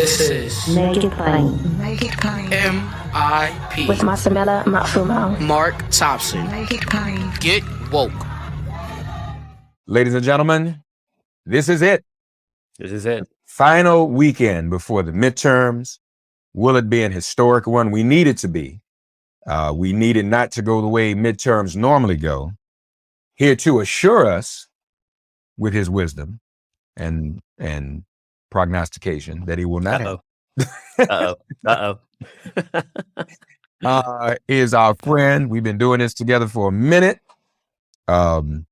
This is Make it plain. Make it plain. MIP With Masamela Matfumo. Mark Thompson. Make it plain. Get woke. Ladies and gentlemen, this is it. This is it. Final weekend before the midterms. Will it be an historic one? We need it to be. We need it not to go the way midterms normally go. Here to assure us with his wisdom and prognostication that he will not is our friend. We've been doing this together for a minute. And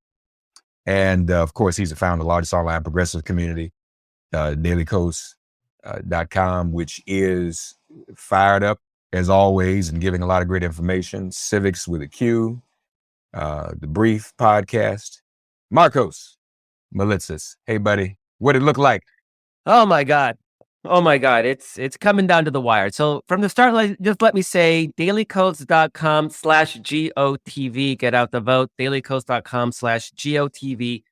of course, he's the founder of the largest online progressive community, dailycoast.com, which is fired up as always and giving a lot of great information. Civics with a Q, the Brief podcast. Marcos Melitsas. Hey, buddy, what it look like? Oh my God. It's coming down to the wire. So from the start, just let me say dailycoast.com/GOTV. Get out the vote. dailycoast.com/GOTV.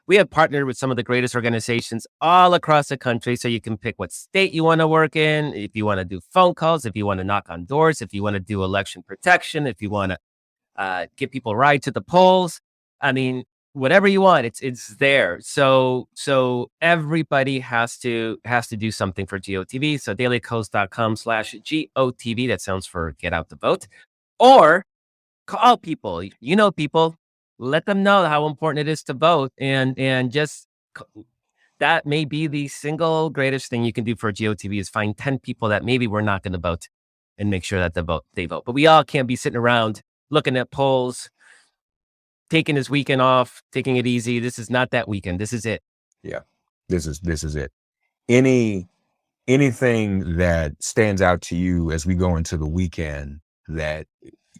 We have partnered with some of the greatest organizations all across the country. So you can pick what state you want to work in. If you want to do phone calls, if you want to knock on doors, if you want to do election protection, if you want to give people a ride to the polls. I mean, whatever you want, it's there. So everybody has to do something for GOTV. So dailycoast.com/GOTV. That sounds for get out the vote. Or call people. You know people. Let them know how important it is to vote. And just that may be the single greatest thing you can do for GOTV is find 10 people that maybe we're not going to vote and make sure that they vote. But we all can't be sitting around looking at polls, taking this weekend off, taking it easy. This is not that weekend. This is it. Yeah, this is it. Anything that stands out to you as we go into the weekend that,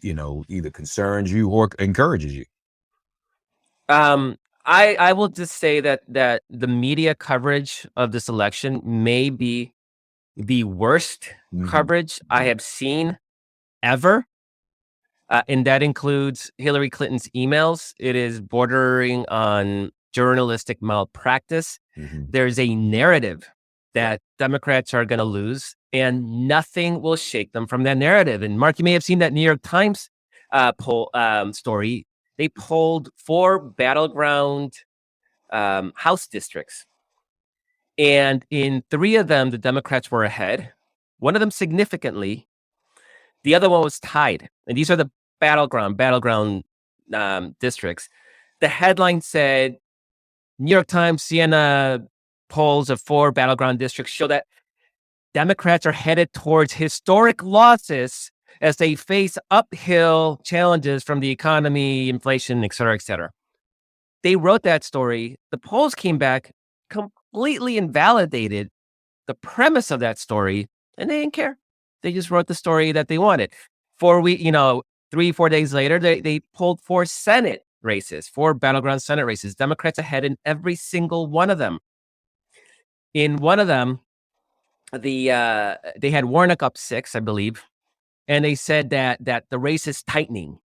either concerns you or encourages you? I will just say that the media coverage of this election may be the worst coverage I have seen ever. And that includes Hillary Clinton's emails. It is bordering on journalistic malpractice. There's a narrative that Democrats are going to lose, and nothing will shake them from that narrative. And Mark, you may have seen that New York Times poll story. They polled 4 battleground House districts. And in 3 of them, the Democrats were ahead. One of them significantly. The other one was tied. And these are the battleground districts. The headline said, New York Times, Siena polls of 4 battleground districts show that Democrats are headed towards historic losses as they face uphill challenges from the economy, inflation, et cetera, et cetera. They wrote that story. The polls came back, completely invalidated the premise of that story, and they didn't care. They just wrote the story that they wanted. 3-4 days later, they pulled 4 Senate races, 4 battleground Senate races. Democrats ahead in every single one of them. In one of them, they had Warnock up 6, I believe, and they said that the race is tightening.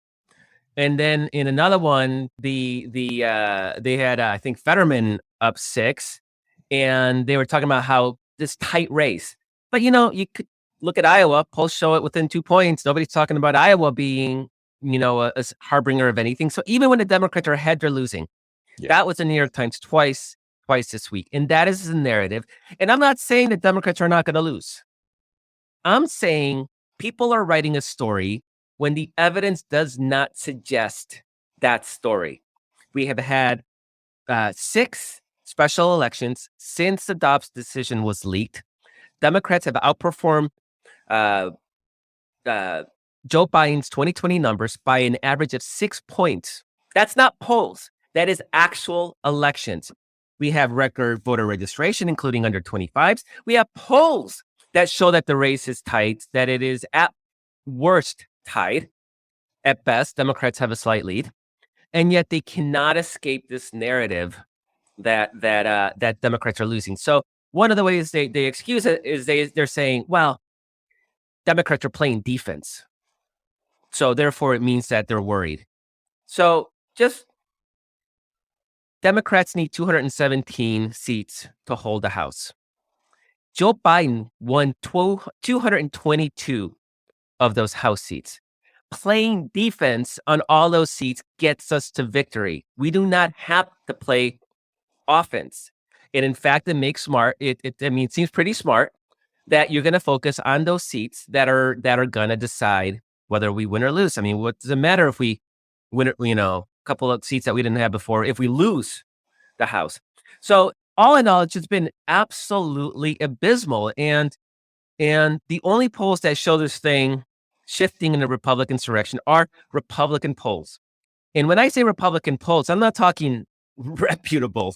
And then in another one, they had I think Fetterman up 6, and they were talking about how this tight race. But you could look at Iowa. Polls show it within 2 points. Nobody's talking about Iowa being a harbinger of anything. So even when the Democrats are ahead, they're losing. Yeah. That was in New York Times twice this week, and that is the narrative. And I'm not saying that Democrats are not going to lose. I'm saying people are writing a story when the evidence does not suggest that story. We have had 6 special elections since the Dobbs decision was leaked. Democrats have outperformed Joe Biden's 2020 numbers by an average of 6 points. That's not polls. That is actual elections. We have record voter registration, including under 25s. We have polls that show that the race is tight, that it is at worst tied. At best, Democrats have a slight lead. And yet they cannot escape this narrative that Democrats are losing. So one of the ways they excuse it is they're saying, well, Democrats are playing defense. So therefore it means that they're worried. So just Democrats need 217 seats to hold the House. Joe Biden won 222 of those House seats. Playing defense on all those seats gets us to victory. We do not have to play offense. And in fact, it makes smart. It seems pretty smart that you're going to focus on those seats that are going to decide whether we win or lose. I mean, what does it matter if we win, a couple of seats that we didn't have before, if we lose the House? So all in all, it's just been absolutely abysmal. And the only polls that show this thing shifting in the Republican direction are Republican polls. And when I say Republican polls, I'm not talking reputable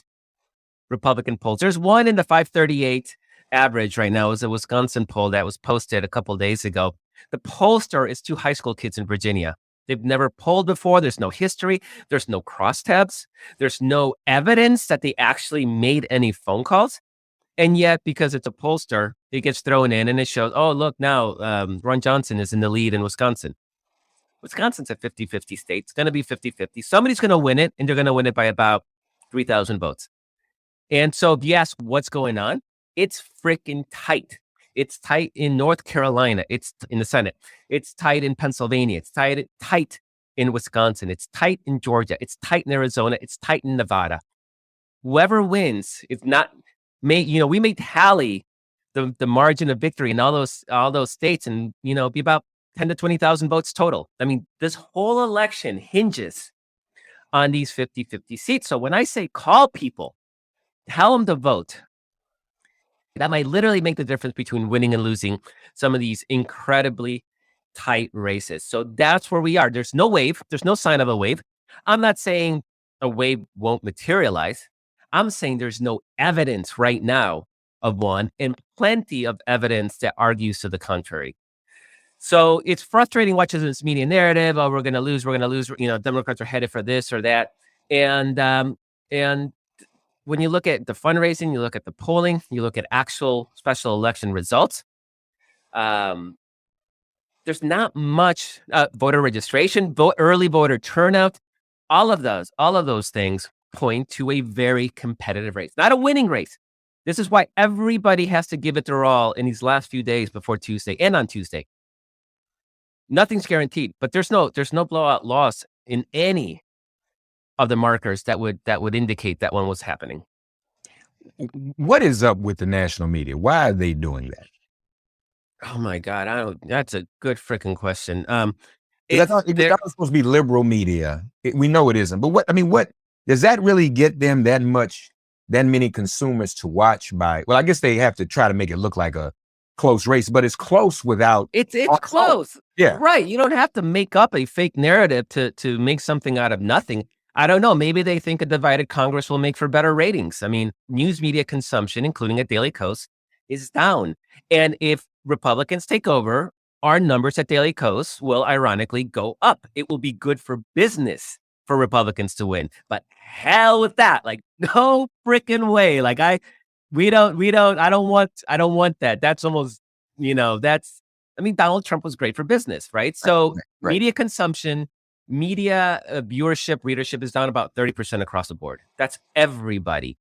Republican polls. There's one in the 538 average right now. It was a Wisconsin poll that was posted a couple of days ago. The pollster is 2 high school kids in Virginia. They've never polled before. There's no history. There's no crosstabs. There's no evidence that they actually made any phone calls. And yet, because it's a pollster, it gets thrown in and it shows, oh, look, now Ron Johnson is in the lead in Wisconsin. Wisconsin's a 50-50 state. It's going to be 50-50. Somebody's going to win it, and they're going to win it by about 3,000 votes. And so if you ask what's going on, it's freaking tight. It's tight in North Carolina. It's in the Senate. It's tight in Pennsylvania. It's tight in Wisconsin. It's tight in Georgia. It's tight in Arizona. It's tight in Nevada. Whoever wins, it's not we may tally the margin of victory in all those states, and be about 10 to 20,000 votes total. I mean, this whole election hinges on these 50-50 seats. So when I say call people, tell them to vote, that might literally make the difference between winning and losing some of these incredibly tight races. So that's where we are. There's no wave. There's no sign of a wave. I'm not saying a wave won't materialize. I'm saying there's no evidence right now of one, and plenty of evidence that argues to the contrary. So it's frustrating watching this media narrative. Oh, we're going to lose. Democrats are headed for this or that. And when you look at the fundraising, you look at the polling, you look at actual special election results, there's not much voter registration, early voter turnout. All of those things point to a very competitive race, not a winning race. This is why everybody has to give it their all in these last few days before Tuesday and on Tuesday. Nothing's guaranteed, but there's no blowout loss in any of the markers that would indicate that one was happening. What is up with the national media? Why are they doing that? Oh my God, that's a good freaking question. It's not supposed to be liberal media. We know it isn't. But what does that really get them that many consumers to watch by? Well, I guess they have to try to make it look like a close race, but it's close without. It's close. Yeah. Right. You don't have to make up a fake narrative to make something out of nothing. I don't know. Maybe they think a divided Congress will make for better ratings. I mean, news media consumption, including at Daily Kos, is down. And if Republicans take over, our numbers at Daily Kos will ironically go up. It will be good for business for Republicans to win. But hell with that. Like, no freaking way. Like, I don't want that. That's almost, Donald Trump was great for business, right? So right. Media consumption, media viewership, readership is down about 30% across the board. That's everybody.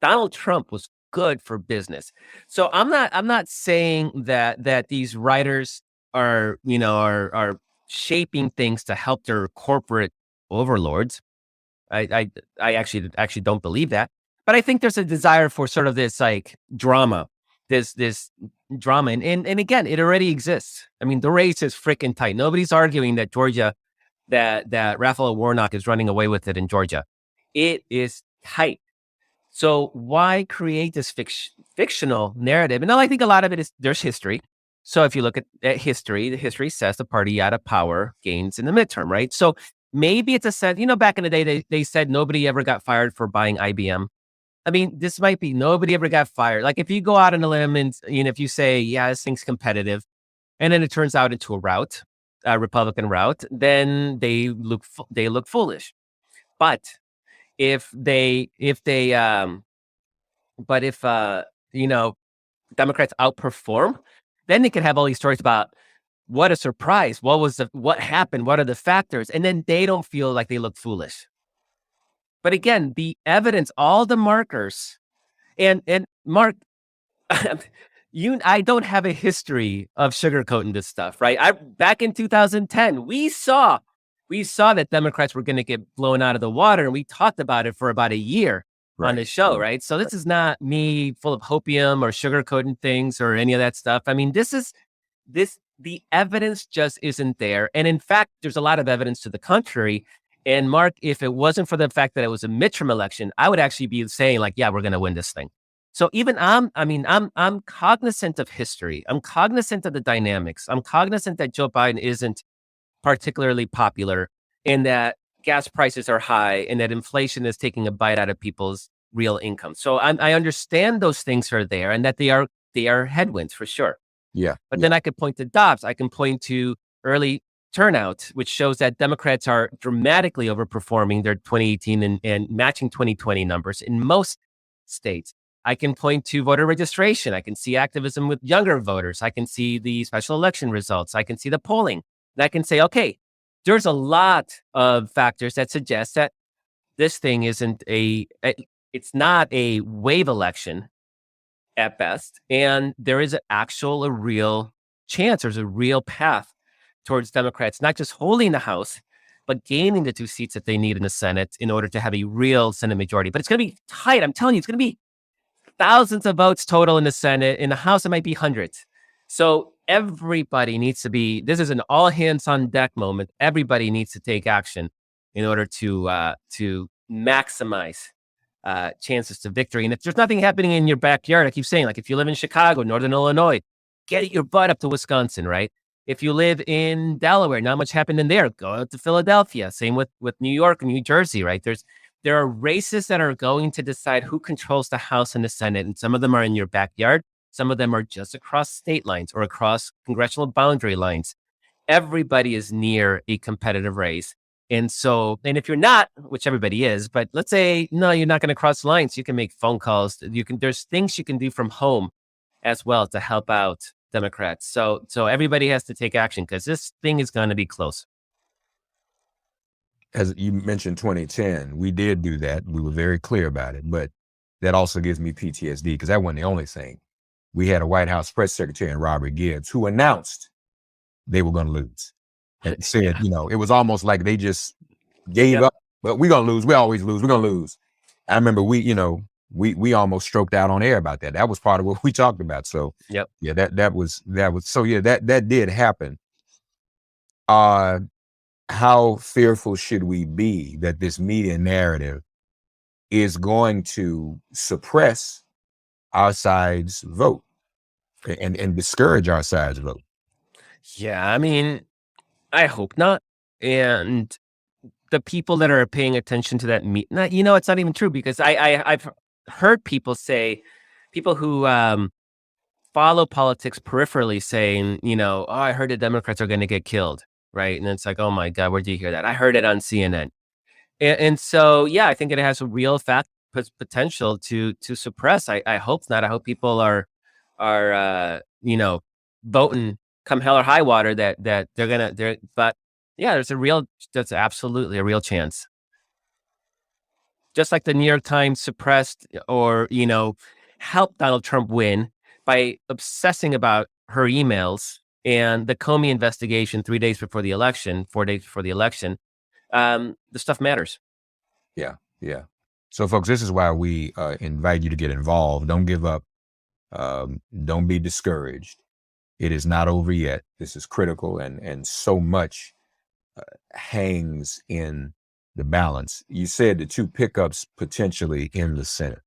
Donald Trump was good for business. So I'm not saying that these writers are shaping things to help their corporate overlords. I actually don't believe that. But I think there's a desire for sort of this like drama, this drama. And again, it already exists. I mean, the race is freaking tight. Nobody's arguing that Georgia, that Raphael Warnock is running away with it in Georgia. It is tight. So why create this fictional narrative? And I think a lot of it is there's history. So if you look at history, the history says the party out of power gains in the midterm, right? So maybe it's a sense, back in the day, they said nobody ever got fired for buying IBM. I mean, this might be nobody ever got fired. Like if you go out on a limb and if you say, yeah, this thing's competitive, and then it turns out into a Republican route, then they look foolish. But if Democrats outperform, then they can have all these stories about what a surprise, what happened, what are the factors, and then they don't feel like they look foolish. But again, the evidence, all the markers, and Mark, I don't have a history of sugarcoating this stuff, right? Back in 2010, we saw that Democrats were going to get blown out of the water, and we talked about it for about a year on the show, right? So this is not me full of hopium or sugarcoating things or any of that stuff. I mean, the evidence just isn't there. And in fact, there's a lot of evidence to the contrary. And Mark, if it wasn't for the fact that it was a midterm election, I would actually be saying like, yeah, we're going to win this thing. So even I'm cognizant of history. I'm cognizant of the dynamics. I'm cognizant that Joe Biden isn't particularly popular and that gas prices are high and that inflation is taking a bite out of people's real income. So I understand those things are there and that they are headwinds for sure. Yeah. But then I could point to Dobbs. I can point to early turnout, which shows that Democrats are dramatically overperforming their 2018 and matching 2020 numbers in most states. I can point to voter registration. I can see activism with younger voters. I can see the special election results. I can see the polling. And I can say, okay, there's a lot of factors that suggest that this thing it's not a wave election at best. And there is a real chance, there's a real path towards Democrats, not just holding the House, but gaining the 2 seats that they need in the Senate in order to have a real Senate majority. But it's going to be tight. I'm telling you, it's going to be thousands of votes total in the Senate. In the House, it might be hundreds. So everybody needs to this is an all hands on deck moment. Everybody needs to take action in order to maximize chances to victory. And if there's nothing happening in your backyard, I keep saying, like if you live in Chicago, Northern Illinois, get your butt up to Wisconsin, right? If you live in Delaware, not much happened in there, go out to Philadelphia. Same with New York and New Jersey, right? There are races that are going to decide who controls the House and the Senate. And some of them are in your backyard. Some of them are just across state lines or across congressional boundary lines. Everybody is near a competitive race. And if you're not, which everybody is, but let's say, no, you're not going to cross lines. You can make phone calls. There's things you can do from home as well to help out Democrats. So everybody has to take action because this thing is going to be close. As you mentioned 2010, we did do that. We were very clear about it, but that also gives me PTSD because that wasn't the only thing. We had a White House press secretary in Robert Gibbs who announced they were going to lose. And said, it was almost like they just gave up, but we're going to lose. We always lose. We're going to lose. I remember we almost stroked out on air about that. That was part of what we talked about. So yeah, that was, so yeah, that did happen. How fearful should we be that this media narrative is going to suppress our side's vote and discourage our side's vote? Yeah, I mean, I hope not. And the people that are paying attention to that it's not even true because I've heard people who follow politics peripherally saying, I heard the Democrats are going to get killed, right? And it's like, oh my God, where did you hear that? I heard it on CNN. And so, yeah, I think it has a real potential to suppress. I hope not. I hope people are voting come hell or high water that but yeah, that's absolutely a real chance. Just like the New York Times suppressed or, helped Donald Trump win by obsessing about her emails and the Comey investigation 4 days before the election, the stuff matters. Yeah. Yeah. So folks, this is why we invite you to get involved. Don't give up. Don't be discouraged. It is not over yet. This is critical and so much hangs in the balance. You said the 2 pickups potentially in the Senate.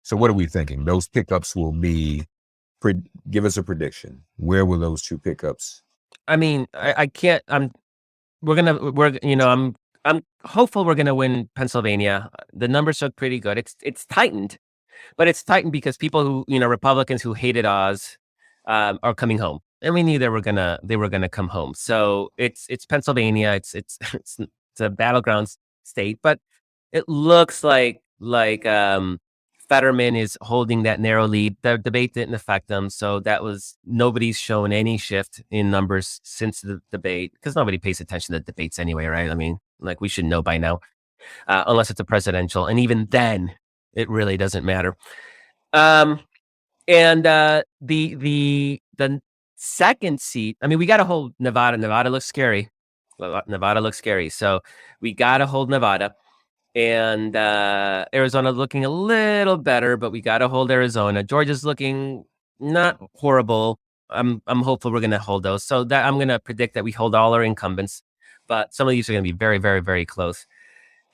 So what are we thinking? Those pickups will be, give us a prediction. Where will those 2 pickups? I mean, I can't, I'm hopeful we're going to win Pennsylvania. The numbers look pretty good. It's tightened, but it's tightened because people who, Republicans who hated Oz, are coming home, and we knew they were gonna come home. So it's Pennsylvania. It's a battleground state, but it looks like Fetterman is holding that narrow lead. The debate didn't affect them, so nobody's shown any shift in numbers since the debate because nobody pays attention to the debates anyway, right? I mean, like we should know by now, unless it's a presidential, and even then, it really doesn't matter. And the second seat, I mean, we got to hold Nevada. Nevada looks scary. Nevada looks scary. So we got to hold Nevada. And Arizona looking a little better, but we got to hold Arizona. Georgia's looking not horrible. I'm hopeful we're going to hold those. So that I'm going to predict that we hold all our incumbents, but some of these are going to be very, very, very close.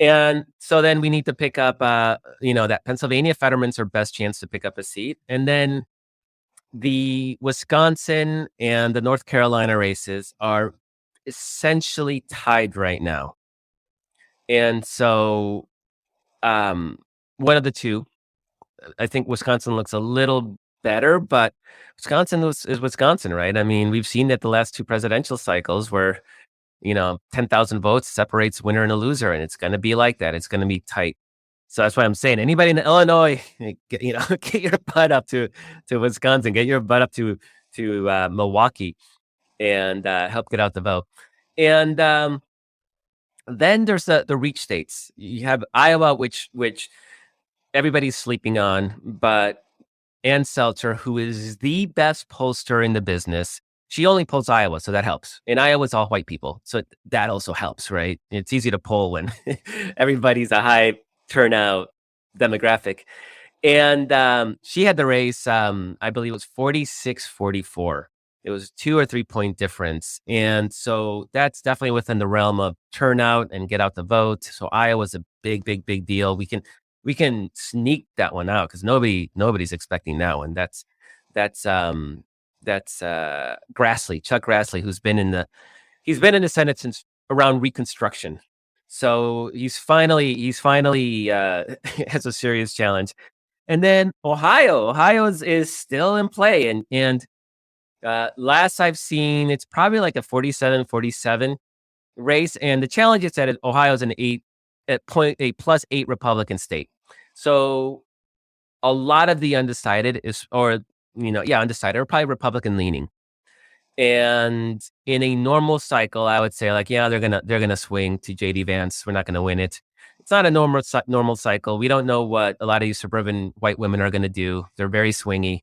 And so then we need to pick up, that Pennsylvania Fetterman's our best chance to pick up a seat. And then the Wisconsin and the North Carolina races are essentially tied right now. And so one of the two, I think Wisconsin looks a little better, but Wisconsin is Wisconsin, right? I mean, we've seen that the last two presidential cycles where 10,000 votes separates winner and a loser, and it's going to be like that. It's going to be tight. So that's why I'm saying anybody in Illinois, get your butt up to Wisconsin, get your butt up to Milwaukee, and help get out the vote. And then there's the reach states. You have Iowa, which everybody's sleeping on, but Ann Seltzer, who is the best pollster in the business, she only polls Iowa, so that helps. And Iowa's all white people, so that also helps, right? It's easy to poll when everybody's a high turnout demographic. And she had the race, I believe it was 46-44. It was 2 or 3 point difference. And so that's definitely within the realm of turnout and get out the vote. So Iowa's a big, big, big deal. We can sneak that one out because nobody's expecting that one. That's Grassley, Chuck Grassley, who's been in the Senate since around Reconstruction. So he's finally has a serious challenge. And then Ohio is still in play. And last I've seen, it's probably like a 47-47 race. And the challenge is that Ohio's an 8+8 Republican state. So a lot of the undecided undecided are probably Republican leaning. And in a normal cycle, I would say they're gonna swing to JD Vance. We're not gonna win it. It's not a normal cycle. We don't know what a lot of these suburban white women are gonna do. They're very swingy.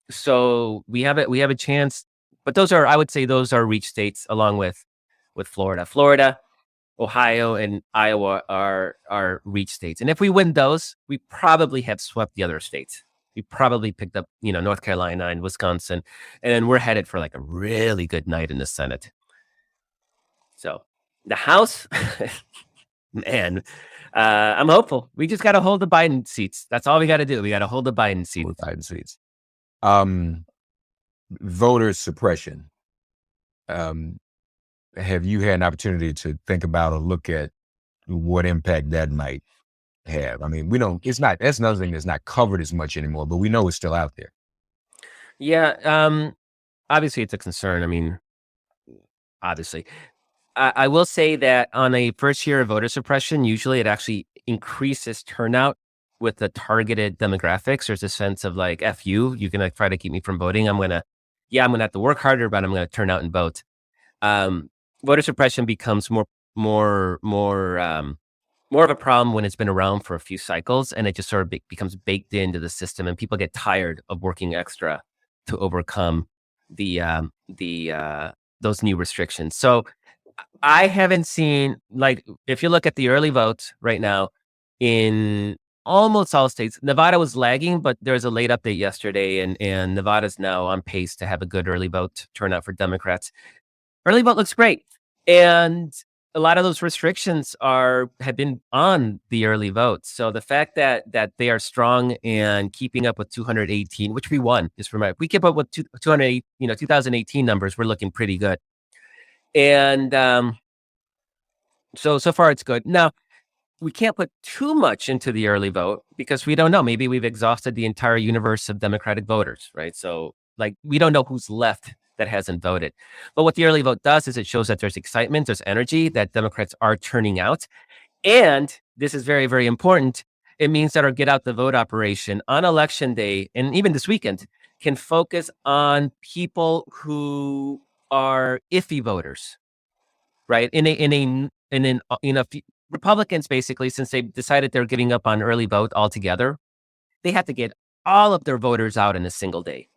So we have a chance, but I would say those are reach states along with Florida. Florida, Ohio, and Iowa are reach states. And if we win those, we probably have swept the other states. We probably picked up, North Carolina and Wisconsin, and then we're headed for like a really good night in the Senate. So the House, man, I'm hopeful. We just got to hold the Biden seats. That's all we got to do. We got to hold the Biden seats. Voter suppression. Have you had an opportunity to think about or look at what impact that might have? I mean, that's another thing that's not covered as much anymore, but we know it's still out there. Yeah. Obviously it's a concern. I mean, obviously, I will say that on a first year of voter suppression, usually it actually increases turnout with the targeted demographics. There's a sense of like, F you, you're going to try to keep me from voting. I'm going to have to work harder, but I'm going to turn out and vote. Voter suppression becomes more of a problem when it's been around for a few cycles, and it just sort of becomes baked into the system, and people get tired of working extra to overcome those new restrictions. So I haven't seen, if you look at the early votes right now in almost all states, Nevada was lagging, but there was a late update yesterday, and Nevada's now on pace to have a good early vote turnout for Democrats. Early vote looks great. And a lot of those restrictions have been on the early vote. So the fact that they are strong and keeping up with 218, which we won, just remember, we keep up with 2018 numbers, we're looking pretty good. And so far it's good. Now, we can't put too much into the early vote because we don't know. Maybe we've exhausted the entire universe of Democratic voters, right? So we don't know who's left that hasn't voted. But what the early vote does is it shows that there's excitement, there's energy, that Democrats are turning out. And this is very, very important. It means that our get out the vote operation on election day, and even this weekend, can focus on people who are iffy voters, right? Republicans, basically, since they've decided they're giving up on early vote altogether, they have to get all of their voters out in a single day.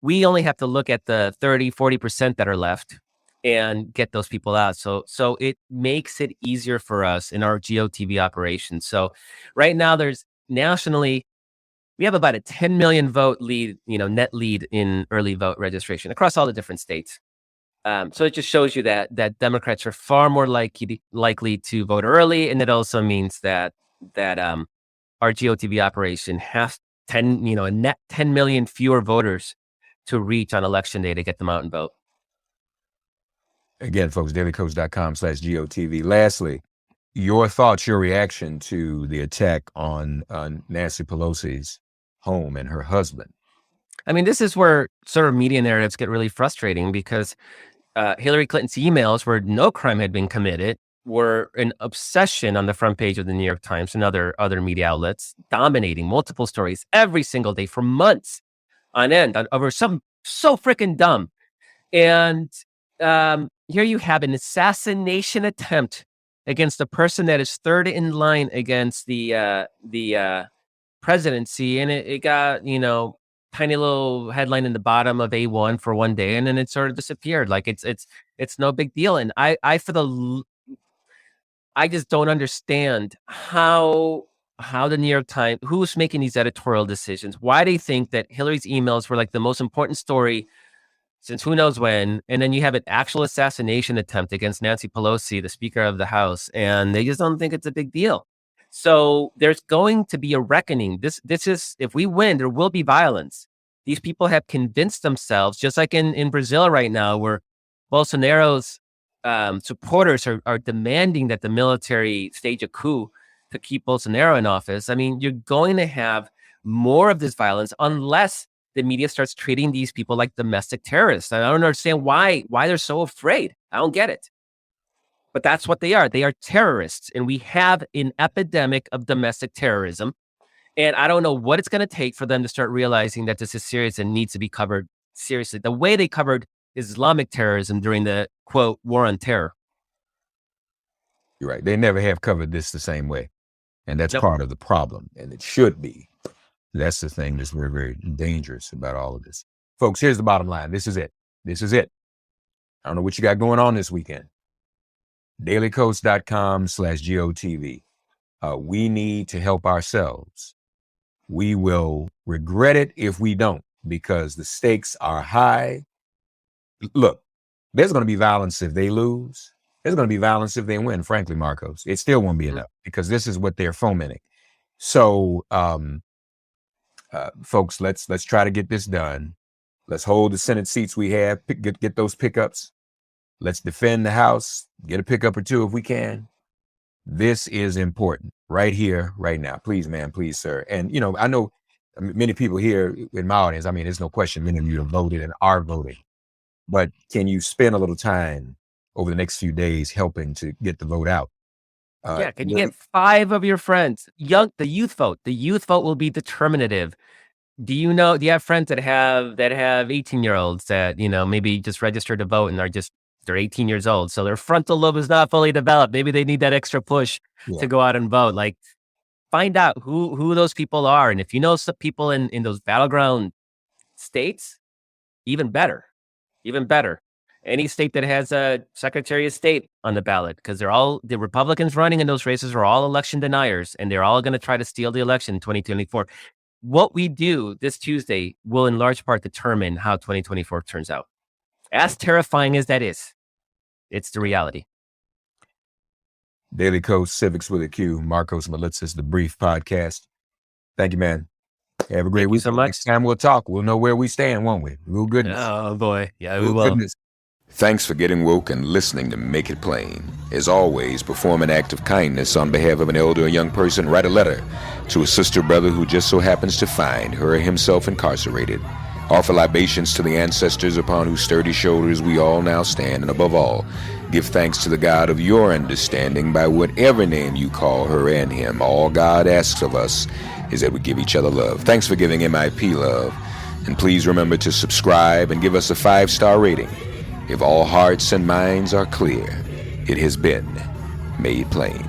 We only have to look at the 30, 40% that are left and get those people out. So it makes it easier for us in our GOTV operation. So right now there's nationally, we have about a 10 million vote lead, net lead in early vote registration across all the different states. So it just shows you that Democrats are far more likely to vote early. And it also means that our GOTV operation has a net 10 million fewer voters to reach on election day to get them out and vote. Again, folks, dailykos.com/GOTV. Lastly, your thoughts, your reaction to the attack on Nancy Pelosi's home and her husband. I mean, this is where sort of media narratives get really frustrating because Hillary Clinton's emails where no crime had been committed were an obsession on the front page of the New York Times and other media outlets, dominating multiple stories every single day for months on end over something so freaking dumb. And here you have an assassination attempt against a person that is third in line against the presidency, and it got tiny little headline in the bottom of A1 for one day, and then it sort of disappeared. Like it's no big deal. And I just don't understand how the New York Times, who's making these editorial decisions, why they think that Hillary's emails were like the most important story since who knows when, and then you have an actual assassination attempt against Nancy Pelosi, the Speaker of the House, and they just don't think it's a big deal. So there's going to be a reckoning. This is, if we win, there will be violence. These people have convinced themselves, just like in Brazil right now, where Bolsonaro's supporters are demanding that the military stage a coup to keep Bolsonaro in office. I mean, you're going to have more of this violence unless the media starts treating these people like domestic terrorists. I don't understand why they're so afraid. I don't get it. But that's what they are. They are terrorists. And we have an epidemic of domestic terrorism. And I don't know what it's going to take for them to start realizing that this is serious and needs to be covered seriously, the way they covered Islamic terrorism during the, quote, war on terror. You're right. They never have covered this the same way. And that's part of the problem. And it should be. That's the thing that's very, very dangerous about all of this. Folks, here's the bottom line. This is it. This is it. I don't know what you got going on this weekend. dailykos.com/GOTV. We need to help ourselves. We will regret it if we don't, because the stakes are high. Look, there's going to be violence if they lose. There's going to be violence if they win, frankly, Marcos. It still won't be enough because this is what they're fomenting. So, folks, let's try to get this done. Let's hold the Senate seats we have, get those pickups. Let's defend the House, get a pickup or two if we can. This is important right here, right now. Please, man, please, sir. And, I know many people here in my audience, I mean, there's no question many of you have voted and are voting. But can you spend a little time over the next few days helping to get the vote out? Can you get 5 of your friends? The youth vote. The youth vote will be determinative. Do you have friends that have 18-year-olds that, maybe just registered to vote and they're 18 years old. So their frontal lobe is not fully developed. Maybe they need that extra push to go out and vote. Like, find out who those people are. And if you know some people in those battleground states, even better. Any state that has a Secretary of State on the ballot, because the Republicans running in those races are all election deniers, and they're all going to try to steal the election in 2024. What we do this Tuesday will in large part determine how 2024 turns out. As terrifying as that is, it's the reality. Daily Kos, Civics with a Q, Marcos Melitzis, The Brief Podcast. Thank you, man. Have a great week. So much. Next time we'll talk. We'll know where we stand, won't we? Real goodness. Oh, boy. Yeah, we Real will. Goodness. Thanks for getting woke and listening to Make It Plain. As always, perform an act of kindness on behalf of an elder or young person. Write a letter to a sister or brother who just so happens to find her or himself incarcerated. Offer libations to the ancestors upon whose sturdy shoulders we all now stand. And above all, give thanks to the God of your understanding by whatever name you call her and him. All God asks of us is that we give each other love. Thanks for giving MIP love. And please remember to subscribe and give us a 5-star rating. If all hearts and minds are clear, it has been made plain.